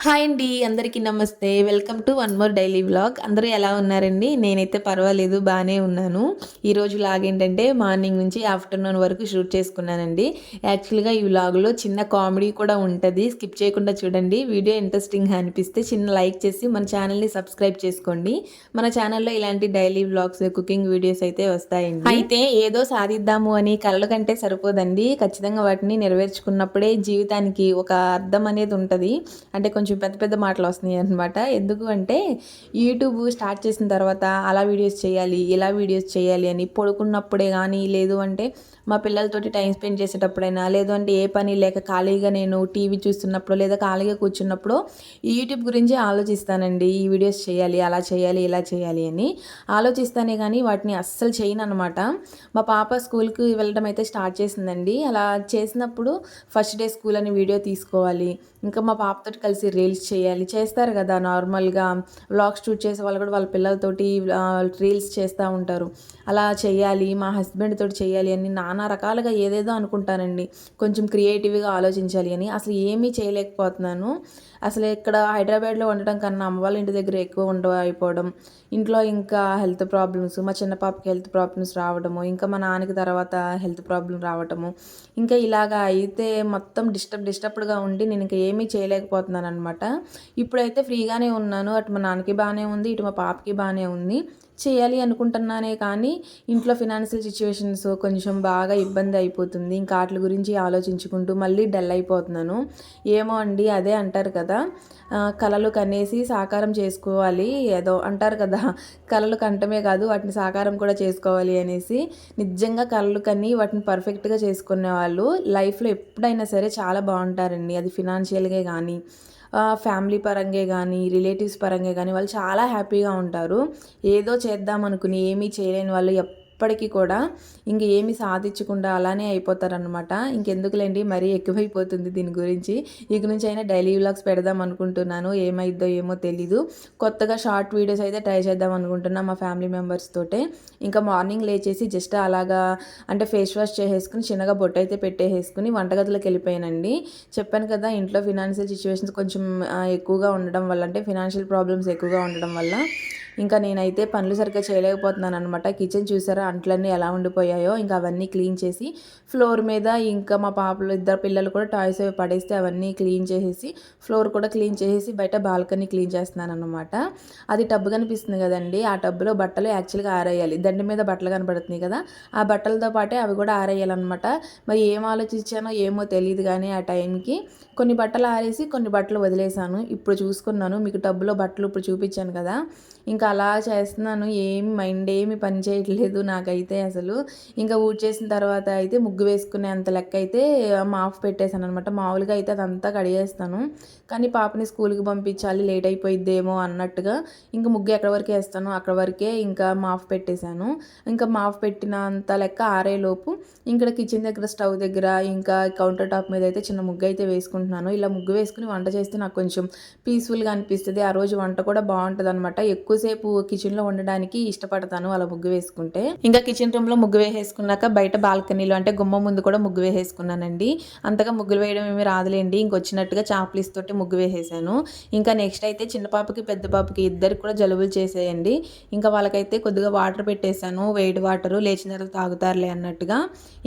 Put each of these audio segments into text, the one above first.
Hi అండి. అందరికీ నమస్తే. Welcome to one more daily vlog. అందరూ ఎలా ఉన్నారండి? నేనైతే పర్వాలేదు బానే ఉన్నాను. ఈరోజు వ్లాగ్ ఏంటంటే మార్నింగ్ నుంచి ఆఫ్టర్‌నూన్ వరకు షూట్ చేసుకున్నానండి. యాక్చువల్‌గా ఈ వ్లాగ్‌లో చిన్న కామెడీ కూడా ఉంటది. స్కిప్ చేయకుండా చూడండి. వీడియో ఇంట్రెస్టింగ్‌గా అనిపిస్తే చిన్న లైక్ చేసి మన ఛానల్‌ని సబ్స్క్రైబ్ చేసుకోండి. మన ఛానల్‌లో ఇలాంటి డైలీ వ్లాగ్స్, కుకింగ్ వీడియోస్ అయితే వస్తాయండి. అయితే ఏదో సాధిద్దాము అని కలల కంటే సరిపోదండి. ఖచ్చితంగా వాటిని నెరవేర్చుకున్నప్పుడే జీవితానికి ఒక అర్థం అనేది ఉంటది. అంటే కొంచెం పెద్ద పెద్ద మాటలు వస్తున్నాయి అనమాట. ఎందుకు అంటే యూట్యూబ్ స్టార్ట్ చేసిన తర్వాత అలా వీడియోస్ చేయాలి, ఇలా వీడియోస్ చేయాలి అని పడుకున్నప్పుడే కానీ, లేదు అంటే మా పిల్లలతోటి టైం స్పెండ్ చేసేటప్పుడైనా, లేదు అంటే ఏ పని లేక ఖాళీగా నేను టీవీ చూస్తున్నప్పుడు లేదా ఖాళీగా కూర్చున్నప్పుడు యూట్యూబ్ గురించి ఆలోచిస్తానండి. ఈ వీడియోస్ చేయాలి, అలా చేయాలి, ఇలా చేయాలి అని ఆలోచిస్తానే కానీ వాటిని అస్సలు చేయననమాట. మా పాప స్కూల్కి వెళ్ళడం అయితే స్టార్ట్ చేసిందండి. అలా చేసినప్పుడు ఫస్ట్ డే స్కూల్ అని వీడియో తీసుకోవాలి, ఇంకా మా పాపతోటి కలిసి రీల్స్ చేయాలి. చేస్తారు కదా నార్మల్‌గా వ్లాగ్స్ షూట్ చేసే వాళ్ళు కూడా వాళ్ళ పిల్లలతోటి రీల్స్ చేస్తూ ఉంటారు. అలా చేయాలి, మా హస్బెండ్ తోటి చేయాలి అని నానా రకాలుగా ఏదేదో అనుకుంటానండి. కొంచెం క్రియేటివ్‌గా ఆలోచించాలి అని. అసలు ఏమీ చేయలేకపోతున్నాను. అసలు ఇక్కడ హైదరాబాద్‌లో ఉండటం కన్నా అమ్మ వాళ్ళ ఇంటి దగ్గర ఎక్కువ అయిపోవడం. ఇంట్లో ఇంకా హెల్త్ ప్రాబ్లమ్స్, మా చిన్న పాపకి హెల్త్ ప్రాబ్లమ్స్ రావడము, ఇంకా మా నాన్నకి తర్వాత హెల్త్ ప్రాబ్లమ్ రావటము. ఇంకా ఇలాగ అయితే మొత్తం డిస్టర్బ్డ్‌గా ఉండి నేను ఇంక ఏమీ చేయలేకపోతున్నాననమాట. ఇప్పుడైతే ఫ్రీగానే ఉన్నాను. అటు మా నాన్నకి బానే ఉంది, ఇటు మా పాపకి బానే ఉంది. చేయాలి అనుకుంటున్నానే కానీ ఇంట్లో ఫినాన్షియల్ సిట్యుయేషన్స్ కొంచెం బాగా ఇబ్బంది అయిపోతుంది. ఇంకా ఆటిల గురించి ఆలోచించుకుంటూ మళ్ళీ డల్ అయిపోతున్నాను. ఏమో అండి, అదే అంటారు కదా, కలలు కనేసి సాకారం చేసుకోవాలి ఏదో అంటారు కదా, కలలు కంటమే కాదు వాటిని సాకారం కూడా చేసుకోవాలి అనేసి. నిజంగా కలలు కని వాటిని పర్ఫెక్ట్‌గా చేసుకునే వాళ్ళు లైఫ్‌లో ఎప్పుడైనా సరే చాలా బాగుంటారండి. అది ఫినాన్షియల్‌గా కానీ, ఫ్యామిలీ పరంగా కానీ, రిలేటివ్స్ పరంగా కానీ వాళ్ళు చాలా హ్యాపీగా ఉంటారు. ఏదో చేద్దాం అనుకుని ఏమీ చేయలేని వాళ్ళు ఎప్పటికీ కూడా ఇంక ఏమి సాధించకుండా అలానే అయిపోతారనమాట. ఇంకెందుకులేండి మరీ ఎక్కువైపోతుంది దీని గురించి. ఇక నుంచి అయినా డైలీ వ్లాగ్స్ పెడదాం అనుకుంటున్నాను. ఏమైద్దో ఏమో తెలీదు. కొత్తగా షార్ట్ వీడియోస్ అయితే ట్రై చేద్దాం అనుకుంటున్నా మా ఫ్యామిలీ మెంబర్స్ తోటే. ఇంకా మార్నింగ్ లేచేసి జస్ట్ అలాగా అంటే ఫేస్ వాష్ చేసేసుకుని చిన్నగా బొట్టు అయితే పెట్టేసుకుని వంటగదిలోకి వెళ్ళిపోయానండి. చెప్పాను కదా ఇంట్లో ఫినాన్షియల్ సిచ్యువేషన్స్ కొంచెం ఎక్కువగా ఉండడం వల్ల, అంటే ఫినాన్షియల్ ప్రాబ్లమ్స్ ఎక్కువగా ఉండడం వల్ల ఇంకా నేనైతే పనులు సరిగ్గా చేయలేకపోతున్నాను అనమాట. కిచెన్ చూసారా అంట్లన్నీ ఎలా ఉండిపోయాయో, ఇంకా అవన్నీ క్లీన్ చేసి ఫ్లోర్ మీద, ఇంకా మా పాపలు ఇద్దరు పిల్లలు కూడా టాయ్స్ అవి పడేస్తే అవన్నీ క్లీన్ చేసేసి ఫ్లోర్ కూడా క్లీన్ చేసేసి బయట బాల్కనీ క్లీన్ చేస్తున్నాను అనమాట. అది టబ్ కనిపిస్తుంది కదండి, ఆ టబ్లో బట్టలు యాక్చువల్గా ఆరేయాలి. దండి మీద బట్టలు కనపడుతున్నాయి కదా, ఆ బట్టలతో పాటే అవి కూడా ఆరేయాలన్నమాట. మరి ఏం ఆలోచించానో ఏమో తెలియదు కానీ ఆ టైంకి కొన్ని బట్టలు ఆరేసి కొన్ని బట్టలు వదిలేసాను. ఇప్పుడు చూసుకున్నాను, మీకు టబ్లో బట్టలు ఇప్పుడు చూపించాను కదా, ఇంకా అలా చేస్తున్నాను. ఏమి పని చేయట్లేదు నాకైతే అసలు. ఇంకా ఊడ్చేసిన తర్వాత అయితే ముగ్గు వేసుకునే అంత లెక్క అయితే మాఫ్ పెట్టేశాను అనమాట. మామూలుగా అయితే అదంతా కడిగేస్తాను, కానీ పాపని స్కూల్కి పంపించాలి, లేట్ అయిపోయిద్దేమో అన్నట్టుగా ఇంకా ముగ్గు ఎక్కడి వరకు వేస్తానో అక్కడ వరకే ఇంకా మాఫ్ పెట్టేశాను. ఇంకా మాఫ్ పెట్టినంత లెక్క ఆరేలోపు ఇక్కడ కిచెన్ దగ్గర, స్టవ్ దగ్గర, ఇంకా కౌంటర్ టాప్ మీద అయితే చిన్న ముగ్గు అయితే వేసుకుంటున్నాను. ఇలా ముగ్గు వేసుకుని వంట చేస్తే నాకు కొంచెం పీస్ఫుల్గా అనిపిస్తుంది. ఆ రోజు వంట కూడా బాగుంటుంది అనమాట. ఎక్కువసేపు కిచెన్లో ఉండడానికి ఇష్టపడతాను అలా ముగ్గు వేసుకుంటే. ఇంకా కిచెన్ రూమ్లో ముగ్గు వేసేసుకున్నాక బయట బాల్కనీలో అంటే గుమ్మం ముందు కూడా ముగ్గు వేసేసుకున్నానండి. అంతగా ముగ్గులు వేయడం ఏమి రాదులేండి, ఇంకొచ్చినట్టుగా చాప్లీస్ తోటి ముగ్గు వేసేసాను. ఇంకా నెక్స్ట్ అయితే చిన్న పాపకి పెద్ద పాపకి ఇద్దరికి కూడా జలుబులు చేసేయండి. ఇంకా వాళ్ళకైతే కొద్దిగా వాటర్ పెట్టేశాను, వేడి వాటరు, లేచిన తర్వాత తాగుతారులే అన్నట్టుగా.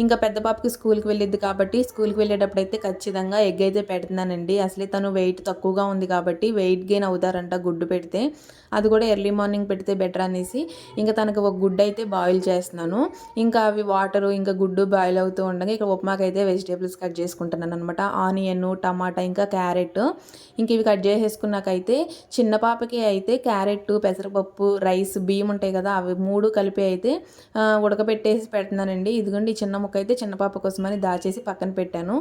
ఇంకా పెద్ద పాపకి స్కూల్కి వెళ్ళిద్ది కాబట్టి స్కూల్కి వెళ్ళేటప్పుడు అయితే ఖచ్చితంగా ఎగ్ అయితే పెడుతున్నానండి. అసలే తను వెయిట్ తక్కువగా ఉంది కాబట్టి వెయిట్ గెయిన్ అవుతారంట గుడ్డు పెడితే. అది కూడా ఎర్లీ మార్నింగ్ పెడితే బెటర్ అనేసి ఇంకా తనకు ఒక గుడ్డు అయితే బాయిల్ చేస్తున్నాను. ఇంకా అవి వాటరు ఇంకా గుడ్డు బాయిల్ అవుతూ ఉండగా ఇక్కడ ఉప్మాకి అయితే వెజిటేబుల్స్ కట్ చేసుకుంటున్నాను అనమాట. ఆనియన్, టమాటా, ఇంకా క్యారెట్. ఇంక ఇవి కట్ చేసేసుకున్నాకైతే చిన్న పాపకి అయితే క్యారెట్, పెసరపప్పు, రైస్, బియ్యం ఉంటాయి కదా, అవి మూడు కలిపి అయితే ఉడకబెట్టేసి పెడుతున్నానండి. ఇదిగోండి చిన్న ముక్క అయితే చిన్న పాప కోసమని దాచేసి పక్కన పెట్టాను.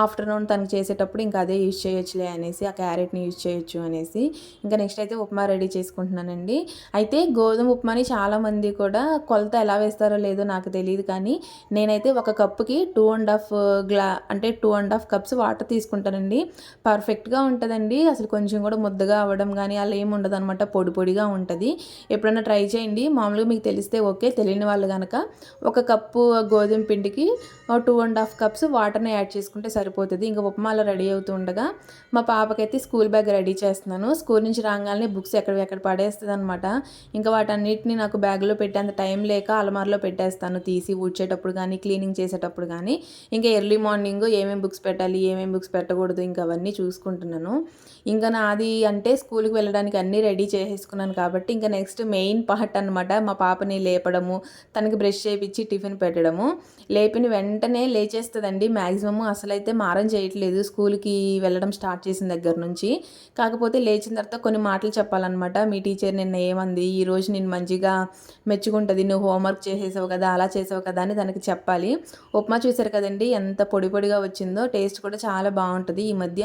ఆఫ్టర్నూన్ తనకు చేసేటప్పుడు ఇంకా అదే యూజ్ చేయొచ్చులే అనేసి, ఆ క్యారెట్ని యూజ్ చేయొచ్చు అనేసి. ఇంకా నెక్స్ట్ అయితే ఉప్మా రెడీ చేసుకుంటున్నానండి. అయితే గోధుమ ఉప్మాని చాలామంది కూడా కొలత ఎలా వేస్తారో లేదో నాకు తెలియదు, కానీ నేనైతే ఒక కప్పుకి 2.5 అంటే 2.5 కప్స్ వాటర్ తీసుకుంటానండి. పర్ఫెక్ట్గా ఉంటుందండి. అసలు కొంచెం కూడా ముద్దగా అవ్వడం కానీ అలా ఏమి ఉండదు అనమాట, పొడి పొడిగా ఉంటుంది. ఎప్పుడైనా ట్రై చేయండి. మామూలుగా మీకు తెలిస్తే ఓకే, తెలియని వాళ్ళు కనుక ఒక కప్పు గోధుమ పిండికి 2.5 కప్స్ వాటర్ని యాడ్ చేసుకుంటే సరిపోతుంది. ఇంకా ఉప్మాలో రెడీ అవుతూ ఉండగా మా పాపకైతే స్కూల్ బ్యాగ్ రెడీ చేస్తున్నాను. స్కూల్ నుంచి రాగానే బుక్స్ ఎక్కడ పడేస్తుంది అనమాట. ఇంకా వాటన్నిటిని నాకు బ్యాగ్లో పెట్టేంత టైం లేక అలమార్లో పెట్టేస్తాను, తీసి ఊడ్చేటప్పుడు కానీ క్లీనింగ్ చేసేటప్పుడు కానీ. ఇంకా ఎర్లీ మార్నింగ్ ఏమేమి బుక్స్ పెట్టాలి, ఏమేమి బుక్స్ పెట్టకూడదు, ఇంకా అవన్నీ చూసుకుంటున్నాను. ఇంకా నాది అంటే స్కూల్కి వెళ్ళడానికి అన్నీ రెడీ చేసేసుకున్నాను కాబట్టి ఇంకా నెక్స్ట్ మెయిన్ పార్ట్ అనమాట మా పాపని లేపడము, తనకి బ్రష్ చేయించి టిఫిన్ పెట్టడము. లేపిన వెంటనే లేచేస్తుందండి. మ్యాక్సిమం అసలైతే మారం చేయట్లేదు స్కూల్కి వెళ్ళడం స్టార్ట్ చేసిన దగ్గర నుంచి. కాకపోతే లేచిన తర్వాత కొన్ని మాటలు చెప్పాలన్నమాట. మీ టీచర్ నిన్న ఏమంది, ఈరోజు నేను మంచిగా మెచ్చుకుంటుంది, నువ్వు హోంవర్క్ చేసేసావు కదా, అలా చేసావు కదా అని తనకి చెప్పాలి. ఉప్మా చూసారు కదండి ఎంత పొడి పొడిగా వచ్చిందో, టేస్ట్ కూడా చాలా బాగుంటుంది. ఈ మధ్య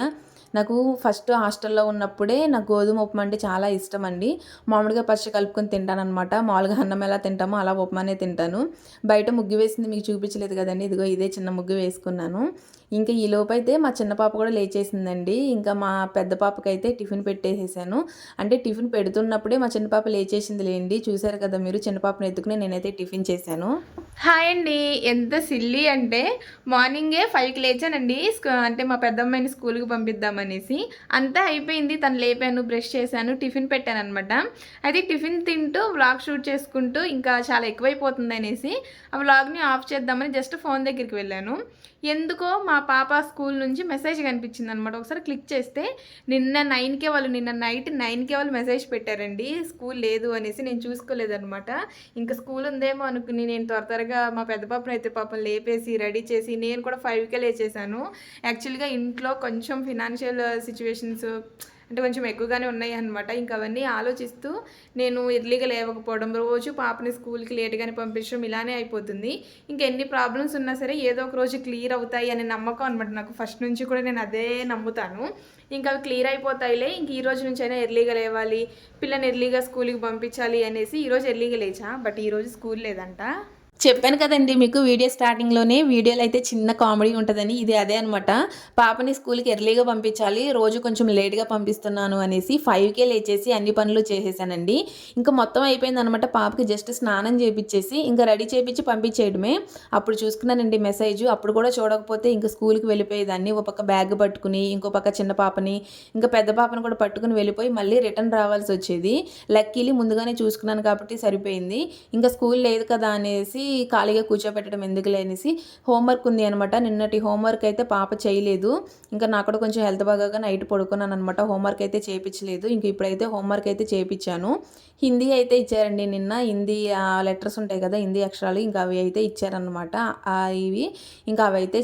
నాకు ఫస్ట్ హాస్టల్లో ఉన్నప్పుడే నాకు గోధుమ ఉప్మా అంటే చాలా ఇష్టం అండి. మామూలుగా పచ్చి కలుపుకొని తింటానమాట. మామూలుగా అన్నం ఎలా తింటామో అలా ఉప్మానే తింటాను. బయట ముగ్గు వేసింది మీకు చూపించలేదు కదండి, ఇదిగో ఇదే చిన్న ముగ్గు వేసుకున్నాను. ఇంకా ఈ లోపైతే మా చిన్న పాప కూడా లేచేసిందండి. ఇంకా మా పెద్ద పాపకైతే టిఫిన్ పెట్టేసేసాను. అంటే టిఫిన్ పెడుతున్నప్పుడే మా చిన్న పాప లేచేసింది లేండి. చూసారు కదా మీరు, చిన్న పాపను ఎత్తుకుని నేనైతే టిఫిన్ చేశాను. హాయ్ అండి. ఎంత సిల్లీ అంటే మార్నింగే 5కి లేచానండి. అంటే మా పెద్దమ్మాయిని స్కూల్కి పంపిద్దామనేసి అంతా అయిపోయింది. తను లేపాను, బ్రష్ చేశాను, టిఫిన్ పెట్టాను అనమాట. అయితే టిఫిన్ తింటూ వ్లాగ్ షూట్ చేసుకుంటూ ఇంకా చాలా ఎక్కువైపోతుంది అనేసి ఆ వ్లాగ్ని ఆఫ్ చేద్దామని జస్ట్ ఫోన్ దగ్గరికి వెళ్ళాను. ఎందుకో మా పాప స్కూల్ నుంచి మెసేజ్ కనిపించింది అనమాట. ఒకసారి క్లిక్ చేస్తే నిన్న నైట్ 9కే వాళ్ళు మెసేజ్ పెట్టారండి, స్కూల్ లేదు అనేసి. నేను చూసుకోలేదనమాట. ఇంకా స్కూల్ ఉందేమో అనుకుని నేను త్వరగా మా పెద్ద పాపను అయితే పాపం లేపేసి రెడీ చేసి నేను కూడా 5కే లేచేసాను. యాక్చువల్గా ఇంట్లో కొంచెం ఫినాన్షియల్ సిచ్యువేషన్స్ అంటే కొంచెం ఎక్కువగానే ఉన్నాయి అనమాట. ఇంకా అవన్నీ ఆలోచిస్తూ నేను ఎర్లీగా లేవకపోవడం, రోజు పాపని స్కూల్కి లేట్గానే పంపించడం ఇలానే అయిపోతుంది. ఇంకా ఎన్ని ప్రాబ్లమ్స్ ఉన్నా సరే ఏదో ఒక రోజు క్లియర్ అవుతాయి అనే నమ్మకం అనమాట నాకు. ఫస్ట్ నుంచి కూడా నేను అదే నమ్ముతాను. ఇంకా అవి క్లియర్ అయిపోతాయిలే, ఇంక ఈ రోజు నుంచి అయినా ఎర్లీగా లేవాలి, పిల్లని ఎర్లీగా స్కూల్కి పంపించాలి అనేసి ఈరోజు ఎర్లీగా లేచా. బట్ ఈరోజు స్కూల్ లేదంట. చెప్పాను కదండి మీకు వీడియో స్టార్టింగ్లోనే, వీడియోలో అయితే చిన్న కామెడీ ఉంటుందని. ఇది అదే అనమాట. పాపని స్కూల్కి ఎర్లీగా పంపించాలి, రోజు కొంచెం లేట్గా పంపిస్తున్నాను అనేసి 5కే లేచేసి అన్ని పనులు చేసేసానండి. ఇంకా మొత్తం అయిపోయింది అనమాట. పాపకి జస్ట్ స్నానం చేయించేసి ఇంకా రెడీ చేయించి పంపించేయడమే. అప్పుడు చూసుకున్నానండి మెసేజ్. అప్పుడు కూడా చూడకపోతే ఇంకా స్కూల్కి వెళ్ళిపోయేదాన్ని. ఒక పక్క బ్యాగ్ పట్టుకుని, ఇంకో పక్క చిన్న పాపని ఇంకా పెద్ద పాపని కూడా పట్టుకుని వెళ్ళిపోయి మళ్ళీ రిటర్న్ రావాల్సి వచ్చేది. లక్కీలీ ముందుగానే చూసుకున్నాను కాబట్టి సరిపోయింది. ఇంకా స్కూల్ లేదు కదా అనేసి ఖాళీగా కూర్చోబెట్టడం ఎందుకులే అనేసి హోంవర్క్ ఉంది అనమాట. నిన్నటి హోంవర్క్ అయితే పాప చేయలేదు. ఇంకా నాకు కూడా కొంచెం హెల్త్ బాగా నైట్ పడుకున్నాను అనమాట. హోంవర్క్ అయితే చేయించలేదు. ఇంక ఇప్పుడైతే హోంవర్క్ అయితే చేయించాను. హిందీ అయితే ఇచ్చారండి నిన్న. హిందీ లెటర్స్ ఉంటాయి కదా, హిందీ అక్షరాలు, ఇంకా అవి అయితే ఇచ్చారనమాట. ఇవి ఇంకా అవైతే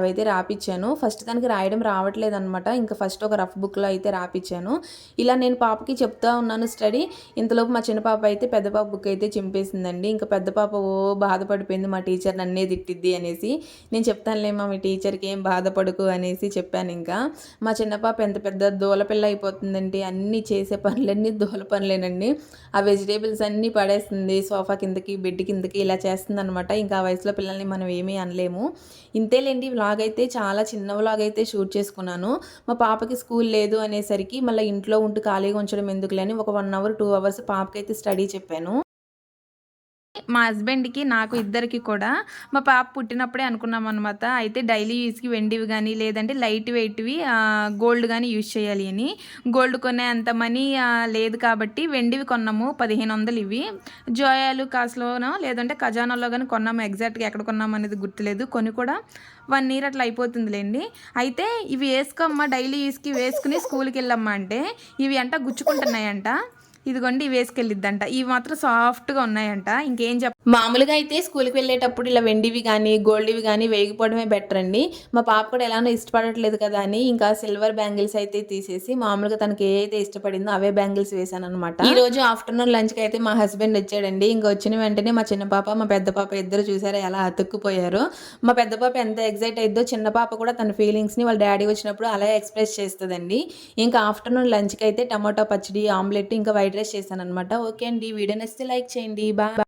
అవైతే రాపిచ్చాను. ఫస్ట్ దానికి రాయడం రావట్లేదు అనమాట. ఇంకా ఫస్ట్ ఒక రఫ్ బుక్లో అయితే రాపిచ్చాను. ఇలా నేను పాపకి చెప్తా ఉన్నాను స్టడీ. ఇంతలోపు మా చిన్న పాప అయితే పెద్ద పాప బుక్ అయితే చింపేసిందండి. ఇంకా పెద్ద పాప బాధపడిపోయింది, మా టీచర్ నన్నే తిట్టిద్ది అనేసి. నేను చెప్తానులేమా మీ టీచర్కి, ఏం బాధపడుకు అనేసి చెప్పాను. ఇంకా మా చిన్న పాప ఎంత పెద్ద దూలపిల్ల అయిపోతుందంటే అన్నీ చేసే పనులన్నీ దూల పనులేనండి. ఆ వెజిటేబుల్స్ అన్నీ పడేస్తుంది సోఫా కిందకి, బెడ్ కిందకి, ఇలా చేస్తుంది అనమాట. ఇంకా ఆ వయసులో పిల్లల్ని మనం ఏమీ అనలేము. ఇంతేలేండి, వ్లాగ్ అయితే చాలా చిన్న వ్లాగ్ అయితే షూట్ చేసుకున్నాను. మా పాపకి స్కూల్ లేదు అనేసరికి మళ్ళీ ఇంట్లో ఉంటూ ఖాళీగా ఉంచడం ఎందుకులేని ఒక 1 అవర్ 2 అవర్స్ పాపకైతే స్టడీ చెప్పాను. మా హస్బెండ్కి నాకు ఇద్దరికి కూడా మా పాప పుట్టినప్పుడే అనుకున్నాం అనమాట. అయితే డైలీ యూస్కి వెండివి కానీ లేదంటే లైట్ వెయిట్వి గోల్డ్ కానీ యూజ్ చేయాలి అని. గోల్డ్ కొనే అంత మనీ లేదు కాబట్టి వెండివి కొన్నాము. 1500 ఇవి. జోయాలు కాస్లోనో లేదంటే ఖజానాలో కానీ కొన్నాము. ఎగ్జాక్ట్గా ఎక్కడ కొన్నాము అనేది గుర్తులేదు. కొని కూడా 1 ఇయర్ అట్లా అయిపోతుందిలేండి. అయితే ఇవి వేసుకోమ్మా, డైలీ యూస్కి వేసుకుని స్కూల్కి వెళ్ళమ్మా అంటే ఇవి అంట గుచ్చుకుంటున్నాయంట. ఇదిగోండి వేసుకెళ్ళిద్దంట. ఇవి మాత్రం సాఫ్ట్గా ఉన్నాయంట. ఇంకేం మామూలుగా అయితే స్కూల్కి వెళ్ళేటప్పుడు ఇలా వెండివి కానీ గోల్డ్వి కానీ వేయకపోవడమే బెటర్ అండి. మా పాప కూడా ఎలానో ఇష్టపడట్లేదు కదా అని ఇంకా సిల్వర్ బ్యాంగిల్స్ అయితే తీసేసి మామూలుగా తనకి ఏదైతే ఇష్టపడిందో అవే బ్యాంగిల్స్ వేసాను అనమాట. ఈ రోజు ఆఫ్టర్నూన్ లంచ్కి అయితే మా హస్బెండ్ వచ్చాడండి. ఇంకా వచ్చిన వెంటనే మా చిన్న పాప మా పెద్ద పాప ఇద్దరు చూసారా ఎలా అతుక్కుపోయారు. మా పెద్ద పాప ఎంత ఎగ్జైట్ అయిద్దో చిన్న పాప కూడా తన ఫీలింగ్స్ని వాళ్ళ డాడీ వచ్చినప్పుడు అలా ఎక్స్ప్రెస్ చేస్తుందండి. ఇంకా ఆఫ్టర్నూన్ లంచ్కి అయితే టమాటో పచ్చడి, ఆమ్లెట్, ఇంకా వైట్ ఫ్రైడ్ రైస్ చేశాను అనమాట. ఓకే అండి, వీడియో నచ్చితే లైక్ చేయండి. బాయ్.